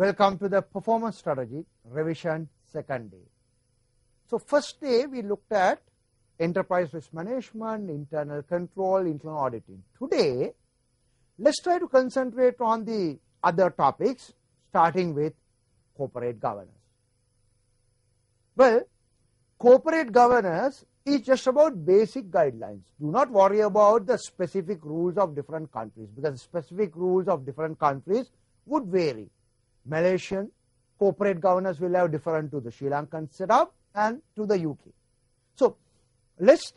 Welcome to the performance strategy revision second day. So first day we looked at enterprise risk management, internal control, internal auditing. Today let's try to concentrate on the other topics, starting with corporate governance. Well, corporate governance is just about basic guidelines. Do not worry about the specific rules of different countries, because specific rules of different countries would vary. Malaysian corporate governance will have different to the Sri Lankan setup and to the UK. So let's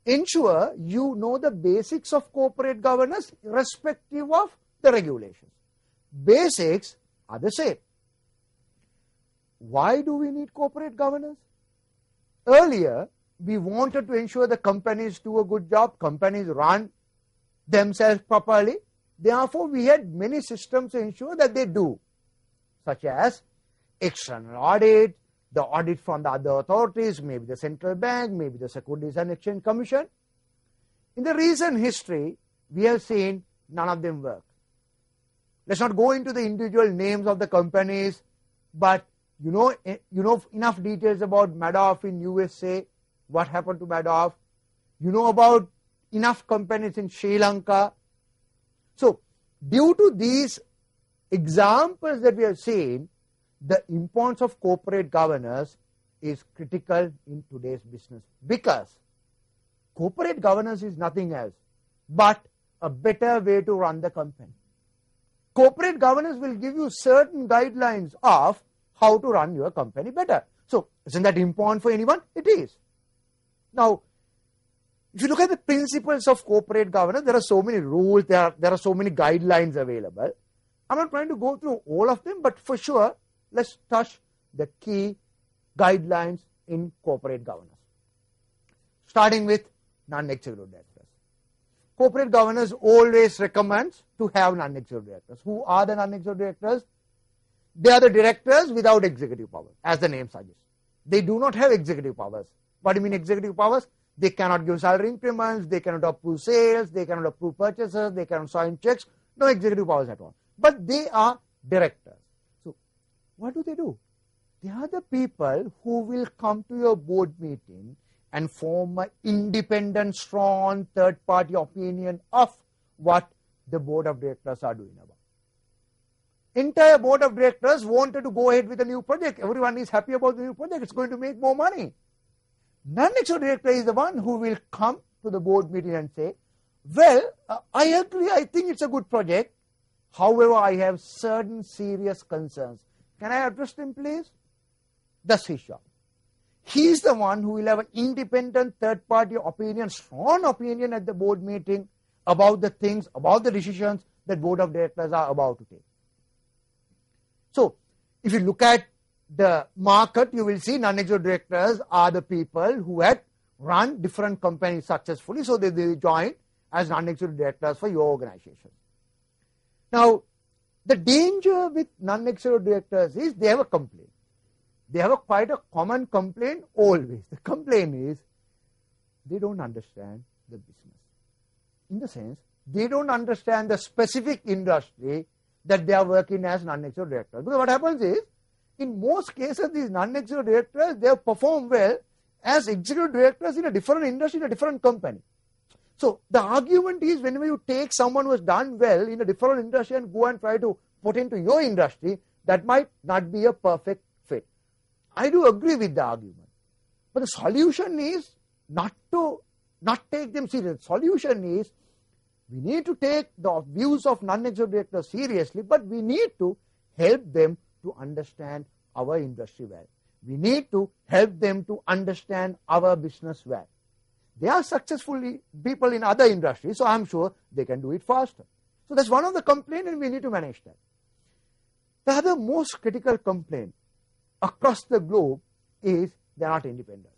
ensure you know the basics of corporate governance irrespective of the regulations. Basics are the same. Why do we need corporate governance? Earlier, we wanted to ensure the companies do a good job, companies run themselves properly. Therefore, we had many systems to ensure that they do, such as external audit, the audit from the other authorities, maybe the central bank, maybe the Securities and Exchange Commission. In the recent history, we have seen none of them work. Let's not go into the individual names of the companies, but you know enough details about Madoff in USA, what happened to Madoff. You know about enough companies in Sri Lanka. So, due to these examples that we have seen, the importance of corporate governance is critical in today's business, because corporate governance is nothing else but a better way to run the company. Corporate governance will give you certain guidelines of how to run your company better. So, isn't that important for anyone? It is. Now, if you look at the principles of corporate governance, there are so many rules, there are so many guidelines available. I'm not trying to go through all of them, but for sure, let's touch the key guidelines in corporate governance. Starting with non-executive directors. Corporate governance always recommends to have non-executive directors. Who are the non-executive directors? They are the directors without executive power, as the name suggests. They do not have executive powers. What do you mean executive powers? They cannot give salary increments, they cannot approve sales, they cannot approve purchases, they cannot sign checks. No executive powers at all. But they are directors. So, what do? They are the people who will come to your board meeting and form an independent, strong, third-party opinion of what the board of directors are doing about. Entire board of directors wanted to go ahead with a new project. Everyone is happy about the new project. It's going to make more money. Non-executive director is the one who will come to the board meeting and say, well, I agree, I think it's a good project. However, I have certain serious concerns. Can I address them, please? That's his job. He is the one who will have an independent third-party opinion, strong opinion at the board meeting about the things, about the decisions that board of directors are about to take. So, if you look at the market, you will see non-executive directors are the people who had run different companies successfully, so they join as non-executive directors for your organization. Now, the danger with non-executive directors is they have a complaint. They have quite a common complaint always. The complaint is they don't understand the business. In the sense, they don't understand the specific industry that they are working as non-executive directors. Because what happens is, in most cases, these non-executive directors, they perform well as executive directors in a different industry, in a different company. So, the argument is, whenever you take someone who has done well in a different industry and go and try to put into your industry, that might not be a perfect fit. I do agree with the argument. But the solution is not take them seriously. The solution is, we need to take the views of non-executive directors seriously, but we need to help them to understand our industry well. We need to help them to understand our business well. They are successful people in other industries, so I'm sure they can do it faster. So that's one of the complaints, and we need to manage that. The other most critical complaint across the globe is they are not independent.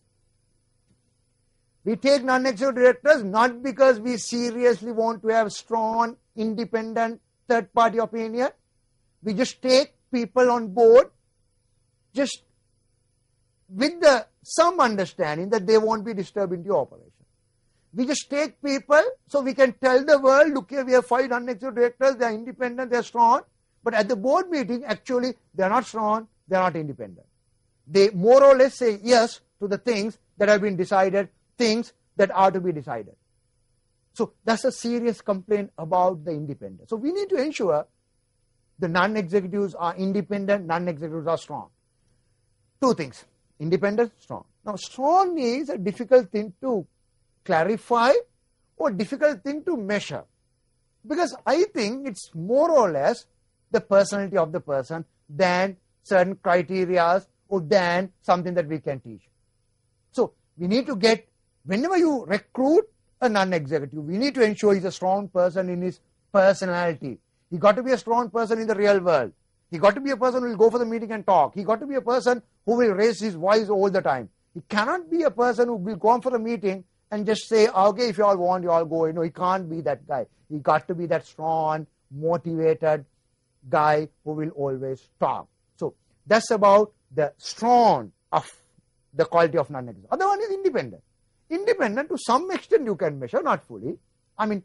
We take non-executive directors not because we seriously want to have strong, independent, third-party opinion. We just take people on board just with some understanding that they won't be disturbing your operation. We just take people so we can tell the world, look here, we have 5 non-executive directors, they are independent, they are strong, But at the board meeting, actually, they are not strong, they are not independent. They more or less say yes to the things that have been decided, things that are to be decided. So that's a serious complaint about the independence. So we need to ensure the non-executives are independent, non-executives are strong. Two things, independent, strong. Now, strong is a difficult thing to clarify or difficult thing to measure, because I think it's more or less the personality of the person than certain criteria or than something that we can teach. So we need to get, whenever you recruit a non-executive, we need to ensure he's a strong person in his personality. He got to be a strong person in the real world. He got to be a person who will go for the meeting and talk. He got to be a person who will raise his voice all the time. He cannot be a person who will go on for a meeting and just say, okay, if you all want, you all go. He can't be that guy. He got to be that strong, motivated guy who will always talk. So that's about the strong of the quality of non-executive. Other one is independent. Independent, to some extent you can measure, not fully. I mean,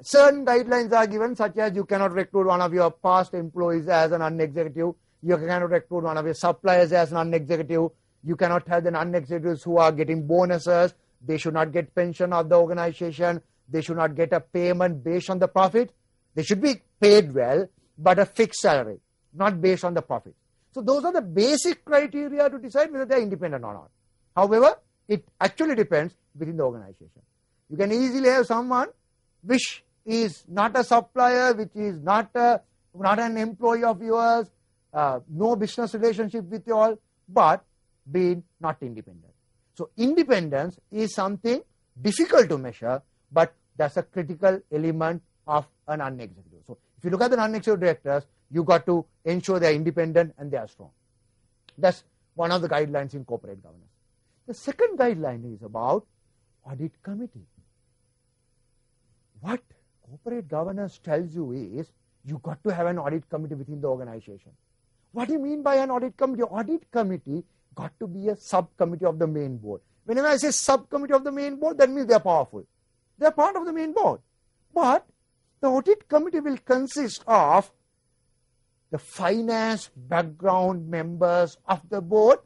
certain guidelines are given, such as you cannot recruit one of your past employees as a non-executive. You cannot recruit one of your suppliers as non-executive. You cannot have the non-executives who are getting bonuses. They should not get pension of the organization. They should not get a payment based on the profit. They should be paid well, but a fixed salary, not based on the profit. So those are the basic criteria to decide whether they are independent or not. However, it actually depends within the organization. You can easily have someone which is not a supplier, which is not an employee of yours, no business relationship with you all, but being not independent. So independence is something difficult to measure, but that's a critical element of a non-executive. So if you look at the non-executive directors, you got to ensure they are independent and they are strong. That's one of the guidelines in corporate governance. The second guideline is about audit committee. What corporate governance tells you is you got to have an audit committee within the organization. What do you mean by an audit committee? Audit committee got to be a subcommittee of the main board. Whenever I say subcommittee of the main board, that means they are powerful. They are part of the main board. But the audit committee will consist of the finance background members of the board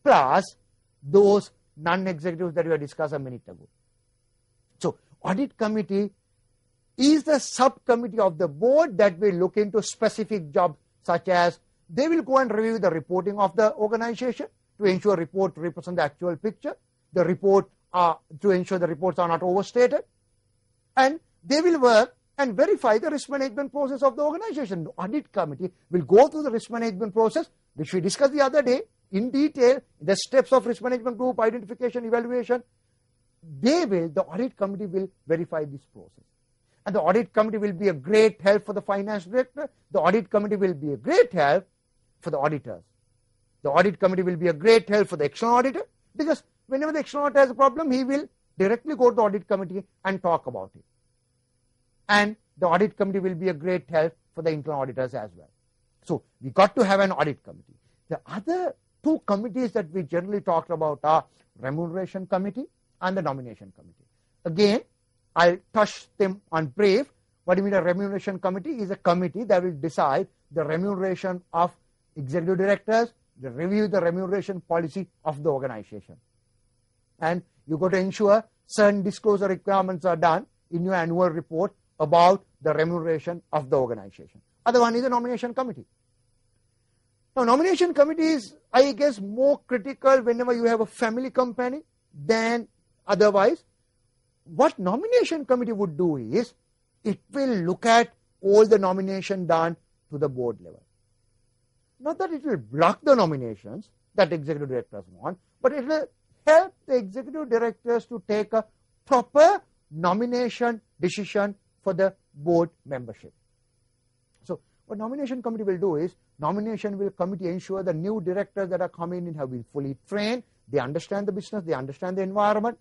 plus those non-executives that we have discussed a minute ago. So audit committee is the subcommittee of the board that will look into specific jobs, such as they will go and review the reporting of the organization to ensure report represent the actual picture, the report to ensure the reports are not overstated, and they will work and verify the risk management process of the organization. The audit committee will go through the risk management process, which we discussed the other day in detail, the steps of risk management group, identification, evaluation. The audit committee will verify this process. And the audit committee will be a great help for the finance director. The audit committee will be a great help for the auditors. The audit committee will be a great help for the external auditor, because whenever the external auditor has a problem, he will directly go to the audit committee and talk about it. And the audit committee will be a great help for the internal auditors as well. So we got to have an audit committee. The other two committees that we generally talked about are remuneration committee and the nomination committee. Again, I'll touch them on brief. What do you mean a remuneration committee? Is a committee that will decide the remuneration of executive directors, they review the remuneration policy of the organization. And you got to ensure certain disclosure requirements are done in your annual report about the remuneration of the organization. Other one is the nomination committee. Now, nomination committee is, I guess, more critical whenever you have a family company than otherwise. What nomination committee would do is, it will look at all the nomination done to the board level. Not that it will block the nominations that executive directors want, but it will help the executive directors to take a proper nomination decision for the board membership. So what nomination committee will do is, nomination committee ensure the new directors that are coming in have been fully trained, they understand the business, they understand the environment,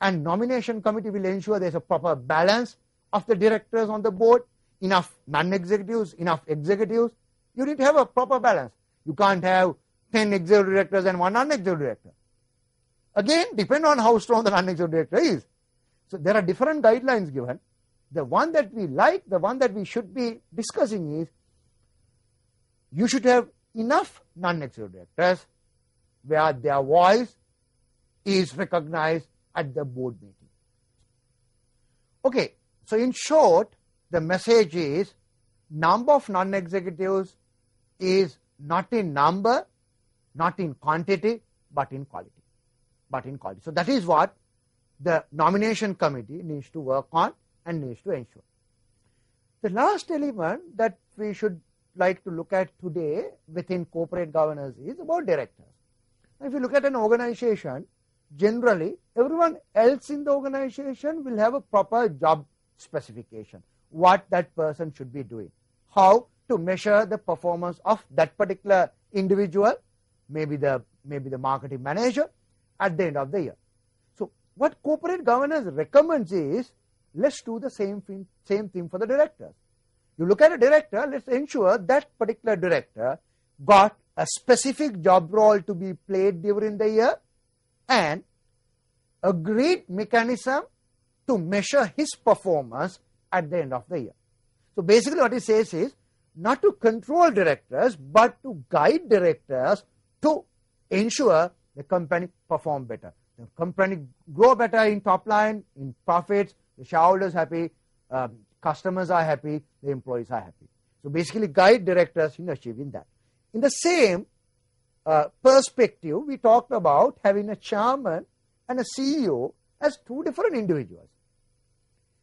and nomination committee will ensure there's a proper balance of the directors on the board, enough non-executives, enough executives. You need to have a proper balance. You can't have 10 executive directors and one non-executive director. Again, depend on how strong the non-executive director is. So there are different guidelines given. The one that we like, the one that we should be discussing is, you should have enough non-executive directors where their voice is recognized at the board meeting. Okay, so in short, the message is number of non-executives is not in number, not in quantity, but in quality. So that is what the nomination committee needs to work on and needs to ensure. The last element that we should like to look at today within corporate governance is about directors. If you look at an organization, generally everyone else in the organization will have a proper job specification, what that person should be doing, how to measure the performance of that particular individual, maybe the marketing manager at the end of the year. So what corporate governance recommends is, let's do the same thing for the directors. You look at a director, let's ensure that particular director got a specific job role to be played during the year and agreed mechanism to measure his performance at the end of the year. So basically what it says is not to control directors, but to guide directors to ensure the company perform better. The company grow better in top line, in profits, the shareholders happy, customers are happy, the employees are happy. So basically guide directors in achieving that. In the same perspective, we talked about having a chairman and a CEO as two different individuals.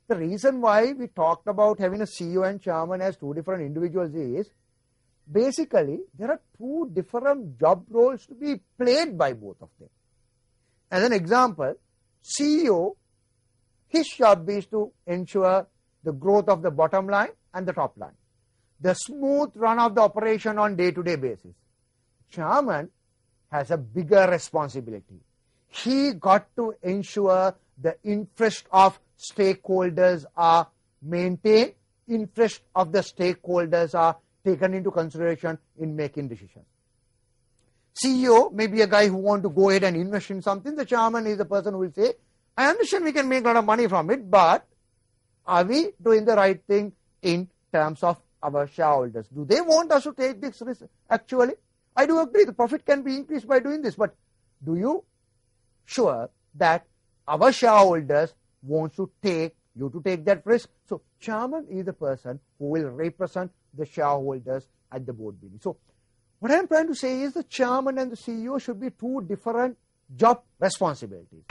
The reason why we talked about having a CEO and chairman as two different individuals is basically there are two different job roles to be played by both of them. As an example, CEO, his job is to ensure the growth of the bottom line and the top line, the smooth run of the operation on day-to-day basis. Chairman has a bigger responsibility. He got to ensure the interest of stakeholders are maintained, interest of the stakeholders are taken into consideration in making decisions. CEO may be a guy who wants to go ahead and invest in something. The chairman is the person who will say, I understand we can make a lot of money from it, but are we doing the right thing in terms of our shareholders? Do they want us to take this risk? Actually, I do agree the profit can be increased by doing this, but do you sure that our shareholders want to take that risk? So chairman is the person who will represent the shareholders at the board meeting. So what I am trying to say is the chairman and the CEO should be two different job responsibilities.